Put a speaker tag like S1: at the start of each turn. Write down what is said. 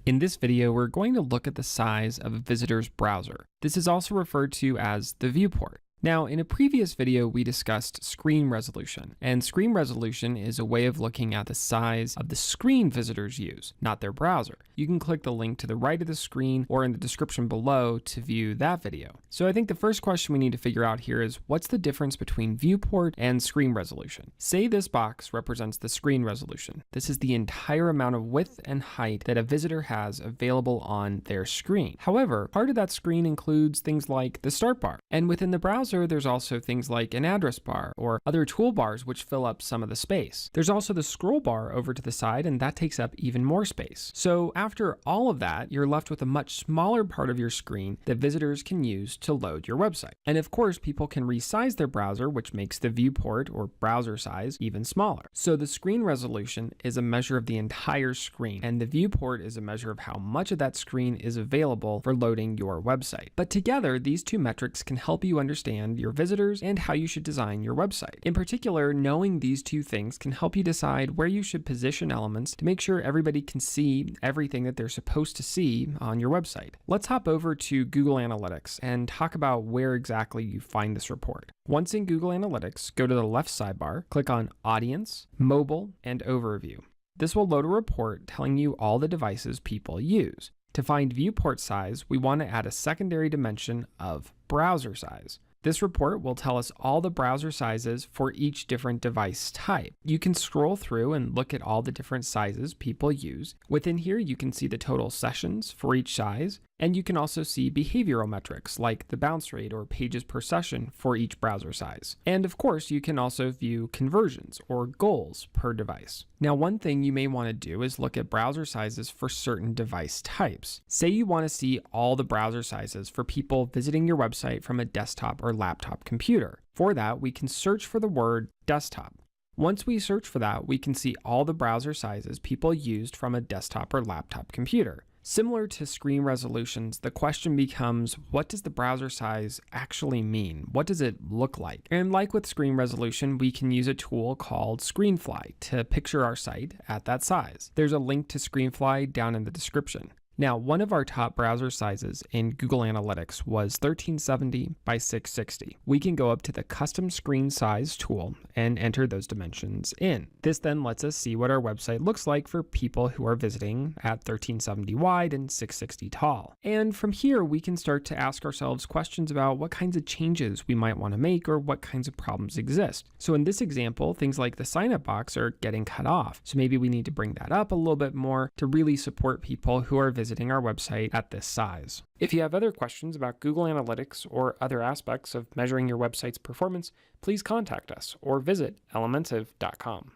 S1: In this video, we're going to look at the size of a visitor's browser. This is also referred to as the viewport. Now, in a previous video, we discussed screen resolution, and screen resolution is a way of looking at the size of the screen visitors use, not their browser. You can click the link to the right of the screen or in the description below to view that video. So I think the first question we need to figure out here is what's the difference between viewport and screen resolution? Say this box represents the screen resolution. This is the entire amount of width and height that a visitor has available on their screen. However, part of that screen includes things like the start bar, and within the browser, there's also things like an address bar or other toolbars which fill up some of the space. There's also the scroll bar over to the side, and that takes up even more space. So after all of that, you're left with a much smaller part of your screen that visitors can use to load your website. And of course, people can resize their browser, which makes the viewport or browser size even smaller. So the screen resolution is a measure of the entire screen, and the viewport is a measure of how much of that screen is available for loading your website. But together, these two metrics can help you understand your visitors and how you should design your website. In particular, knowing these two things can help you decide where you should position elements to make sure everybody can see everything that they're supposed to see on your website. Let's hop over to Google Analytics and talk about where exactly you find this report. Once in Google Analytics, go to the left sidebar, click on Audience, Mobile, and Overview. This will load a report telling you all the devices people use. To find viewport size, we want to add a secondary dimension of browser size. This report will tell us all the browser sizes for each different device type. You can scroll through and look at all the different sizes people use. Within here, you can see the total sessions for each size, and you can also see behavioral metrics like the bounce rate or pages per session for each browser size. And of course, you can also view conversions or goals per device. Now, one thing you may want to do is look at browser sizes for certain device types. Say you want to see all the browser sizes for people visiting your website from a desktop or laptop computer. For that, we can search for the word desktop. Once we search for that, we can see all the browser sizes people used from a desktop or laptop computer. Similar to screen resolutions, the question becomes, what does the browser size actually mean? What does it look like? And like with screen resolution, we can use a tool called Screenfly to picture our site at that size. There's a link to Screenfly down in the description. Now, one of our top browser sizes in Google Analytics was 1370 by 660. We can go up to the custom screen size tool and enter those dimensions in. This then lets us see what our website looks like for people who are visiting at 1370 wide and 660 tall. And from here, we can start to ask ourselves questions about what kinds of changes we might want to make or what kinds of problems exist. So in this example, things like the sign up box are getting cut off. So maybe we need to bring that up a little bit more to really support people who are visiting our website at this size. If you have other questions about Google Analytics or other aspects of measuring your website's performance, please contact us or visit elementive.com.